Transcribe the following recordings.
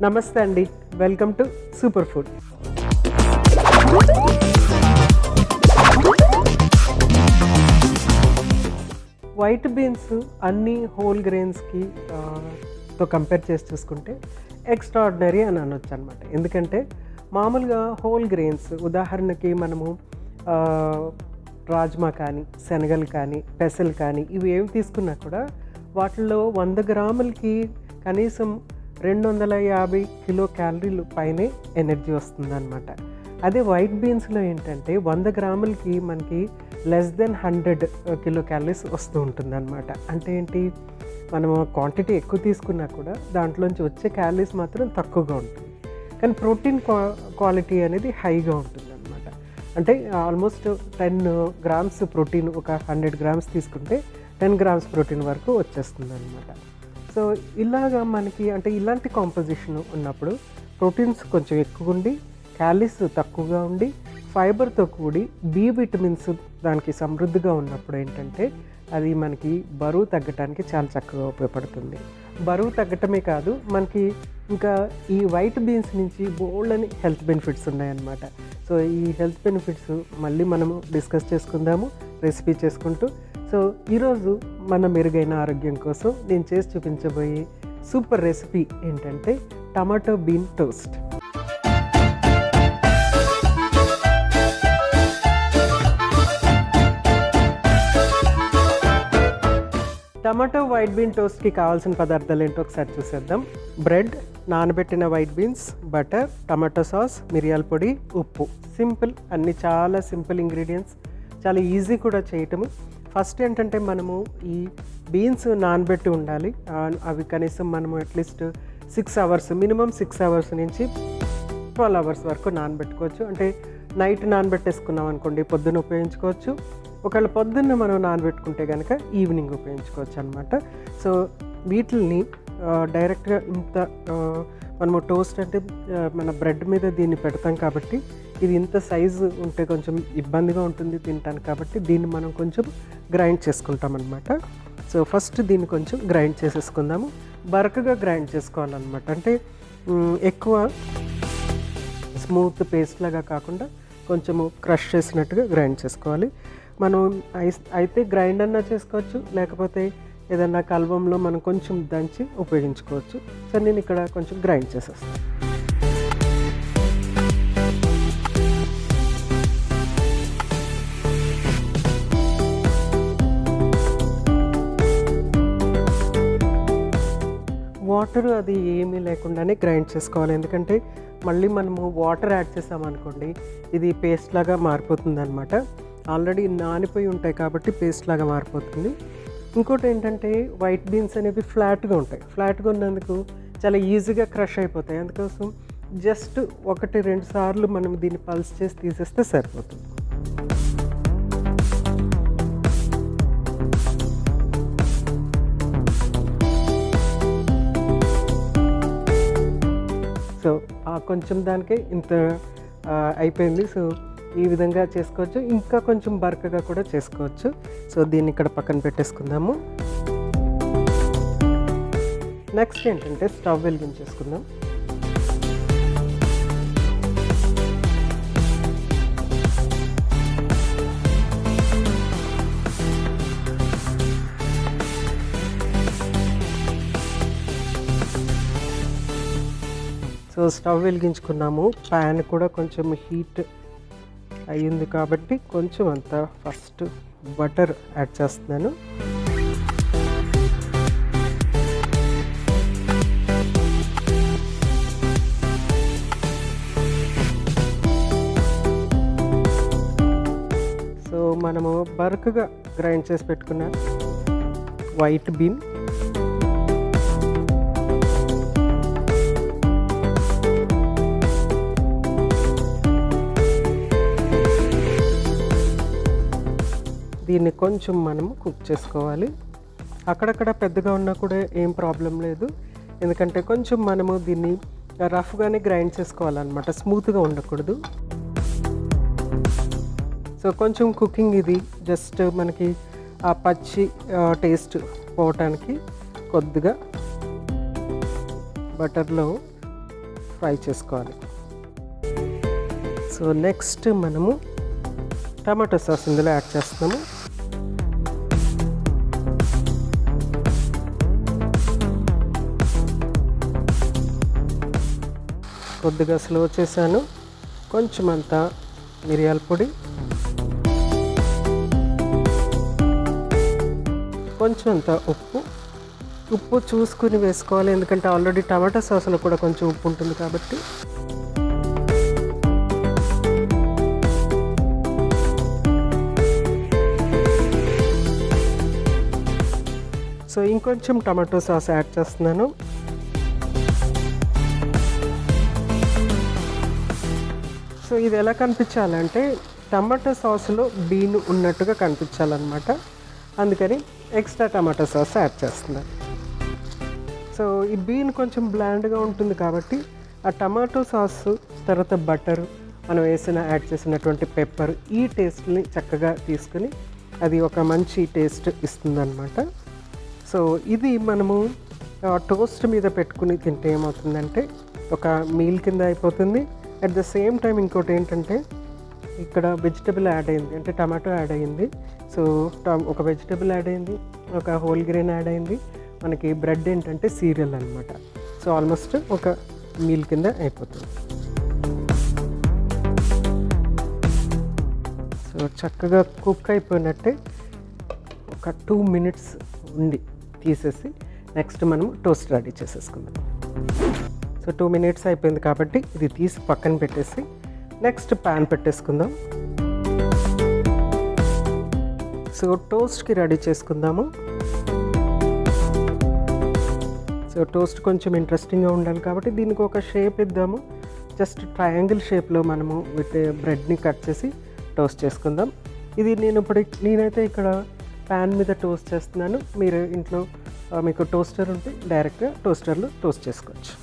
నమస్తే అండి, welcome to super food. White beans అన్ని హోల్ గ్రెయిన్స్కి తో కంపేర్ చేసి చూసుకుంటే ఎక్స్ట్రాడినరీ అని అనొచ్చు అనమాట. ఎందుకంటే మామూలుగా హోల్ గ్రెయిన్స్ ఉదాహరణకి మనము రాజ్మా కానీ, శనగలు కానీ, పెసలు కానీ ఇవి ఏమి తీసుకున్నా కూడా వాటిల్లో 100 గ్రాములకి కనీసం 250 కిలో క్యాలరీలు పైనే ఎనర్జీ వస్తుందన్నమాట. అదే వైట్ బీన్స్లో ఏంటంటే 100 గ్రాములకి మనకి లెస్ దెన్ 100 కిలో క్యాలరీస్ వస్తూ ఉంటుందన్నమాట. అంటే ఏంటి, మనము క్వాంటిటీ ఎక్కువ తీసుకున్నా కూడా దాంట్లోంచి వచ్చే క్యాలరీస్ మాత్రం తక్కువగా ఉంటుంది, కానీ ప్రోటీన్ క్వాలిటీ అనేది హైగా ఉంటుంది అనమాట. అంటే ఆల్మోస్ట్ 10 గ్రామ్స్ ప్రోటీన్, ఒక 100 గ్రామ్స్ తీసుకుంటే 10 గ్రామ్స్ ప్రోటీన్ వరకు వచ్చేస్తుంది అనమాట. సో ఇలాగా మనకి అంటే ఇలాంటి కాంపోజిషన్ ఉన్నప్పుడు ప్రోటీన్స్ కొంచెం ఎక్కువ ఉండి, క్యాలరీస్ తక్కువగా ఉండి, ఫైబర్తో కూడి బి విటమిన్స్ దానికి సమృద్ధిగా ఉన్నప్పుడు ఏంటంటే అది మనకి బరువు తగ్గటానికి చాలా చక్కగా ఉపయోగపడుతుంది. బరువు తగ్గటమే కాదు, మనకి ఇంకా ఈ వైట్ బీన్స్ నుంచి బోల్డ్ అని హెల్త్ బెనిఫిట్స్ ఉన్నాయన్నమాట. సో ఈ హెల్త్ బెనిఫిట్స్ మళ్ళీ మనము డిస్కస్ చేసుకుందాము రెసిపీ చేసుకుంటూ. సో ఈరోజు మన మెరుగైన ఆరోగ్యం కోసం నేను చేసి చూపించబోయే సూపర్ రెసిపీ ఏంటంటే tomato bean toast. Tomato white bean టోస్ట్కి కావాల్సిన పదార్థాలు ఏంటో ఒకసారి చూసేద్దాం. బ్రెడ్, నానబెట్టిన white beans, butter, tomato sauce, మిరియాల పొడి, ఉప్పు. సింపుల్, అన్ని చాలా సింపుల్ ఇంగ్రీడియంట్స్, చాలా ఈజీ కూడా చేయటము. ఫస్ట్ ఏంటంటే మనము ఈ బీన్స్ నానబెట్టి ఉండాలి. అవి కనీసం మనము అట్లీస్ట్ 6 అవర్స్, మినిమం 6 అవర్స్ నుంచి 12 అవర్స్ వరకు నానబెట్టుకోవచ్చు. అంటే నైట్ నానబెట్టేసుకున్నాం అనుకోండి, పొద్దున్న ఉపయోగించుకోవచ్చు. ఒకవేళ పొద్దున్న మనం నానబెట్టుకుంటే కనుక ఈవినింగ్ ఉపయోగించుకోవచ్చు అనమాట. సో వీటిని డైరెక్ట్గా ఇంత మనము టోస్ట్ అంటే మన బ్రెడ్ మీద దీన్ని పెడతాం కాబట్టి ఇది ఇంత సైజు ఉంటే కొంచెం ఇబ్బందిగా ఉంటుంది తింటాను, కాబట్టి దీన్ని మనం కొంచెం గ్రైండ్ చేసుకుంటాం అనమాట. సో ఫస్ట్ దీన్ని కొంచెం గ్రైండ్ చేసేసుకుందాము. బరకగా గ్రైండ్ చేసుకోవాలన్నమాట. అంటే ఎక్కువ స్మూత్ పేస్ట్ లాగా కాకుండా కొంచెము క్రష్ చేసినట్టుగా గ్రైండ్ చేసుకోవాలి. మనం అయితే గ్రైండ్ అన్నా చేసుకోవచ్చు, లేకపోతే ఏదన్నా కల్వంలో మనం కొంచెం దంచి ఉపయోగించుకోవచ్చు. సో నేను ఇక్కడ కొంచెం గ్రైండ్ చేసేస్తాను. వాటర్ అది ఏమీ లేకుండానే గ్రైండ్ చేసుకోవాలి. ఎందుకంటే మళ్ళీ మనము వాటర్ యాడ్ చేసామనుకోండి ఇది పేస్ట్ లాగా మారిపోతుంది అనమాట. ఆల్రెడీ నానిపోయి ఉంటాయి కాబట్టి పేస్ట్ లాగా మారిపోతుంది. ఇంకోటి ఏంటంటే వైట్ బీన్స్ అనేవి ఫ్లాట్గా ఉంటాయి. ఫ్లాట్గా ఉన్నందుకు చాలా ఈజీగా క్రష్ అయిపోతాయి. అందుకోసం జస్ట్ 1-2 సార్లు మనం దీన్ని పల్స్ చేసి తీసేస్తే సరిపోతుంది. సో కొంచెం దానికే ఇంత అయిపోయింది. సో ఈ విధంగా చేసుకోవచ్చు, ఇంకా కొంచెం బరకగా కూడా చేసుకోవచ్చు. సో దీన్ని ఇక్కడ పక్కన పెట్టేసుకుందాము. నెక్స్ట్ ఏంటంటే స్టవ్ వెలిగించేసుకుందాం. సో స్టవ్ వెలిగించుకున్నాము. ప్యాన్ కూడా కొంచెం హీట్ అయ్యింది కాబట్టి కొంచెం అంత ఫస్ట్ బటర్ యాడ్ చేస్తున్నాను. సో మనము బరకగా గ్రైండ్ చేసి పెట్టుకున్న వైట్ బీన్, దీన్ని కొంచెం మనము కుక్ చేసుకోవాలి. అక్కడక్కడ పెద్దగా ఉన్నా కూడా ఏం ప్రాబ్లం లేదు, ఎందుకంటే కొంచెం మనము దీన్ని రఫ్గానే గ్రైండ్ చేసుకోవాలన్నమాట, స్మూత్గా ఉండకూడదు. సో కొంచెం కుకింగ్ ఇది జస్ట్ మనకి ఆ పచ్చి టేస్ట్ పోవటానికి కొద్దిగా బటర్లో ఫ్రై చేసుకోవాలి. సో నెక్స్ట్ మనము టమాటో సాస్ ఇందులో యాడ్ చేస్తున్నాము. కొద్దిగా స్లో చేశాను. కొంచెం అంతా మిరియాల పొడి, కొంచెం అంత ఉప్పు చూసుకుని వేసుకోవాలి, ఎందుకంటే ఆల్రెడీ టమాటా సాస్లో కూడా కొంచెం ఉప్పు ఉంటుంది కాబట్టి. సో ఇంకొంచెం టమాటో సాస్ యాడ్ చేస్తున్నాను. సో ఇది ఎలా కనిపించాలంటే టమాటో సాస్లో బీన్ ఉన్నట్టుగా కనిపించాలన్నమాట. అందుకని ఎక్స్ట్రా టమాటో సాస్ యాడ్ చేస్తున్నాను. సో ఈ బీన్ కొంచెం బ్లాండ్గా ఉంటుంది కాబట్టి ఆ టమాటో సాస్ తర్వాత బటర్ మనం యాడ్ చేసినటువంటి పెప్పర్ ఈ టేస్ట్ని చక్కగా తీసుకుని అది ఒక మంచి టేస్ట్ ఇస్తుందన్నమాట. సో ఇది మనము టోస్ట్ మీద పెట్టుకుని తింటే ఏమవుతుందంటే ఒక మీల్ కింద అయిపోతుంది. అట్ ద సేమ్ టైం ఇంకోటి ఏంటంటే ఇక్కడ వెజిటబుల్ యాడ్ అయింది, అంటే టమాటో యాడ్ అయ్యింది. సో ఒక వెజిటబుల్ యాడ్ అయింది, ఒక హోల్ గ్రెయిన్ యాడ్ అయింది, మనకి బ్రెడ్ ఏంటంటే సీరియల్ అనమాట. సో ఆల్మోస్ట్ ఒక మీల్ కింద అయిపోతుంది. సో చక్కగా కుక్ అయిపోయినట్టే ఒక 2 minutes ఉండి తీసేసి నెక్స్ట్ మనం టోస్ట్ రెడీ చేసేసుకుందాం. సో 2 minutes అయిపోయింది కాబట్టి ఇది తీసి పక్కన పెట్టేసి నెక్స్ట్ ప్యాన్ పెట్టేసుకుందాం. సో టోస్ట్కి రెడీ చేసుకుందాము. సో టోస్ట్ కొంచెం ఇంట్రెస్టింగ్గా ఉండాలి కాబట్టి దీనికి ఒక షేప్ ఇద్దాము. జస్ట్ ట్రయాంగిల్ షేప్లో మనము విత్ బ్రెడ్ని కట్ చేసి టోస్ట్ చేసుకుందాం. ఇది నేనైతే ఇక్కడ ప్యాన్ మీద టోస్ట్ చేస్తున్నాను. మీరు ఇంట్లో మీకు టోస్టర్ ఉంటే డైరెక్ట్గా టోస్టర్లో టోస్ట్ చేసుకోవచ్చు.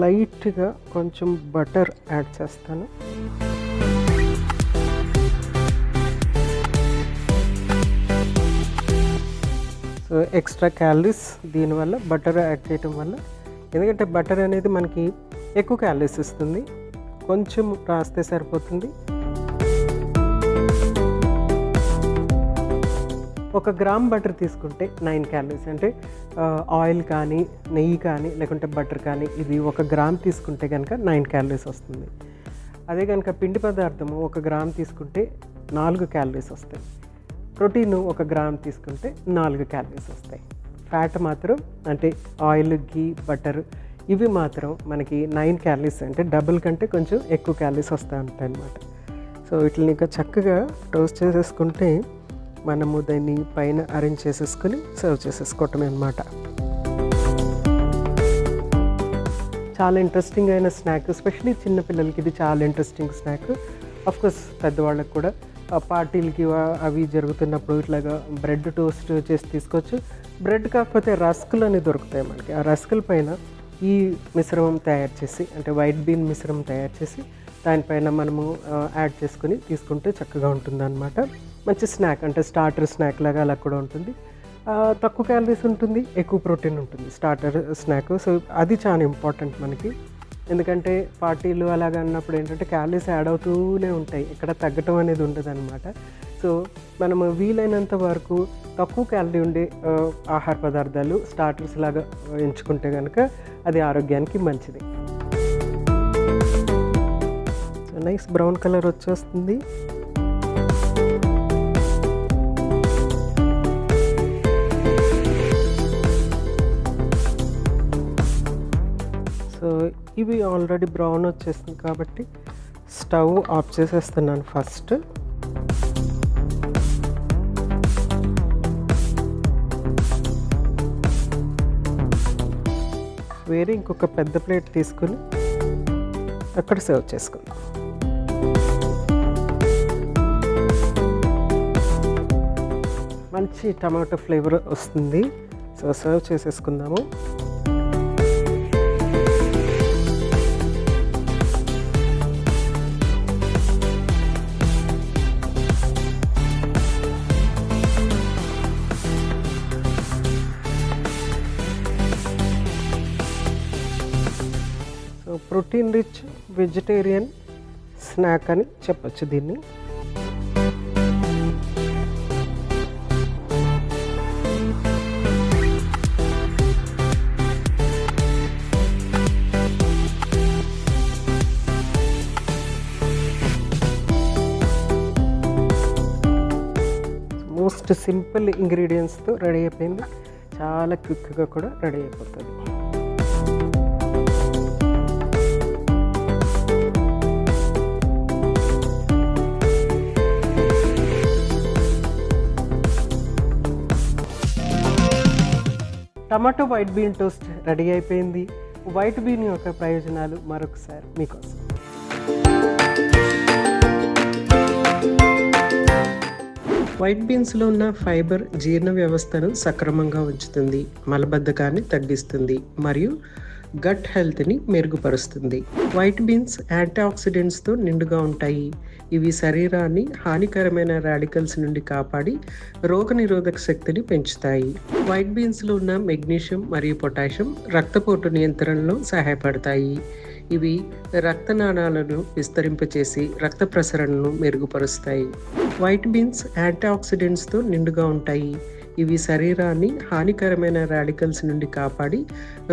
లైట్గా కొంచెం బటర్ యాడ్ చేస్తాను. సో ఎక్స్ట్రా క్యాలరీస్ దీనివల్ల బటర్ యాడ్ చేయటం వల్ల, ఎందుకంటే బటర్ అనేది మనకి ఎక్కువ క్యాలరీస్ ఇస్తుంది. కొంచెం రాస్తే సరిపోతుంది. 1 గ్రామ్ బటర్ తీసుకుంటే 9 క్యాలరీస్, అంటే ఆయిల్ కానీ నెయ్యి కానీ లేకుంటే బటర్ కానీ ఇది 1 గ్రామ్ తీసుకుంటే కనుక 9 క్యాలరీస్ వస్తుంది. అదే కనుక పిండి పదార్థము 1 గ్రామ్ తీసుకుంటే 4 క్యాలరీస్ వస్తాయి. ప్రోటీన్ 1 గ్రామ్ తీసుకుంటే 4 క్యాలరీస్ వస్తాయి. ఫ్యాట్ మాత్రం అంటే ఆయిల్, ఘీ, బటర్ ఇవి మాత్రం మనకి 9 క్యాలరీస్, అంటే డబుల్ కంటే కొంచెం ఎక్కువ క్యాలరీస్ వస్తూ ఉంటాయి అన్నమాట. సో వీటిని ఇంకా చక్కగా టోస్ట్ చేసేసుకుంటే మనము దాన్ని పైన అరేంజ్ చేసేసుకొని సర్వ్ చేసేసుకోవటమే అన్నమాట. చాలా ఇంట్రెస్టింగ్ అయిన స్నాక్, ఎస్పెషలీ చిన్నపిల్లలకి ఇది చాలా ఇంట్రెస్టింగ్ స్నాక్. అఫ్కోర్స్ పెద్దవాళ్ళకి కూడా పార్టీలకి అవి జరుగుతున్నప్పుడు ఇట్లాగా బ్రెడ్ టోస్ట్ చేసి తీసుకోవచ్చు. బ్రెడ్ కాకపోతే రస్కులు అని దొరుకుతాయి మనకి. ఆ రస్కుల పైన ఈ మిశ్రమం తయారు చేసి, అంటే వైట్ బీన్ మిశ్రమం తయారు చేసి దానిపైన మనము యాడ్ చేసుకుని తీసుకుంటే చక్కగా ఉంటుందన్నమాట. మంచి స్నాక్, అంటే స్టార్టర్ స్నాక్ లాగా అలా కూడా ఉంటుంది. తక్కువ క్యాలరీస్ ఉంటుంది, ఎక్కువ ప్రోటీన్ ఉంటుంది స్టార్టర్ స్నాక్. సో అది చాలా ఇంపార్టెంట్ మనకి, ఎందుకంటే పార్టీలు అలాగ అన్నప్పుడు ఏంటంటే క్యాలరీస్ యాడ్ అవుతూనే ఉంటాయి, ఎక్కడ తగ్గటం అనేది ఉండదు అనమాట. సో మనము వీలైనంత వరకు తక్కువ క్యాలరీ ఉండే ఆహార పదార్థాలు స్టార్టర్స్ లాగా ఎంచుకుంటే కనుక అది ఆరోగ్యానికి మంచిది. సో నైస్ బ్రౌన్ కలర్ వచ్చేస్తుంది. సో ఇవి ఆల్రెడీ బ్రౌన్ వచ్చేస్తుంది కాబట్టి స్టవ్ ఆఫ్ చేసేస్తున్నాను ఫస్ట్. వేరే ఇంకొక పెద్ద ప్లేట్ తీసుకుని అక్కడ సర్వ్ చేసుకుందాం. మంచి టమాటో ఫ్లేవర్ వస్తుంది. సో సర్వ్ చేసేసుకుందాము. So protein rich vegetarian snack అని చెప్పొచ్చు దీన్ని. మోస్ట్ సింపుల్ ఇంగ్రీడియంట్స్తో రెడీ అయిపోయింది. చాలా క్విక్గా కూడా రెడీ అయిపోతుంది. Tomato white bean toast ready అయిపోయింది. వైట్ బీన్ యొక్క ప్రయోజనాలు మరొకసారి మీకోసం. వైట్ బీన్స్లో ఉన్న ఫైబర్ జీర్ణ వ్యవస్థను సక్రమంగా ఉంచుతుంది, మలబద్ధకాన్ని తగ్గిస్తుంది మరియు గట్ హెల్త్ని మెరుగుపరుస్తుంది. వైట్ బీన్స్ యాంటీ ఆక్సిడెంట్స్తో నిండుగా ఉంటాయి. ఇవి శరీరాన్ని హానికరమైన రాడికల్స్ నుండి కాపాడి రోగనిరోధక శక్తిని పెంచుతాయి. వైట్ బీన్స్లో ఉన్న మెగ్నీషియం మరియు పొటాషియం రక్తపోటు నియంత్రణలో సహాయపడతాయి. ఇవి రక్తనాళాలను విస్తరింపచేసి రక్త ప్రసరణను మెరుగుపరుస్తాయి. వైట్ బీన్స్ యాంటీ ఆక్సిడెంట్స్తో నిండుగా ఉంటాయి. ఇవి శరీరాన్ని హానికరమైన రాడికల్స్ నుండి కాపాడి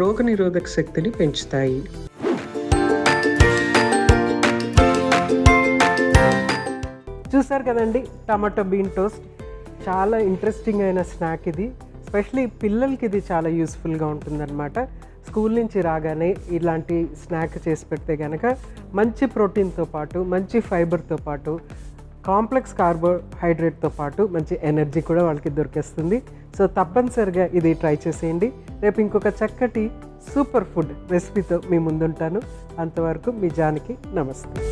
రోగనిరోధక శక్తిని పెంచుతాయి. చూసారు కదండి, టమాటో బీన్ టోస్ట్ చాలా ఇంట్రెస్టింగ్ అయిన స్నాక్ ఇది. ఎస్పెషలీ పిల్లలకి ఇది చాలా యూస్ఫుల్గా ఉంటుందన్నమాట. స్కూల్ నుంచి రాగానే ఇలాంటి స్నాక్ చేసి పెడితే కనుక మంచి ప్రోటీన్తో పాటు మంచి ఫైబర్తో పాటు కాంప్లెక్స్ కార్బోహైడ్రేట్తో పాటు మంచి ఎనర్జీ కూడా వాళ్ళకి దొరికేస్తుంది. సో తప్పనిసరిగా ఇది ట్రై చేసేయండి. రేపు ఇంకొక చక్కటి సూపర్ ఫుడ్ రెసిపీతో మీ ముందుంటాను. అంతవరకు మీ జానకి, నమస్తే.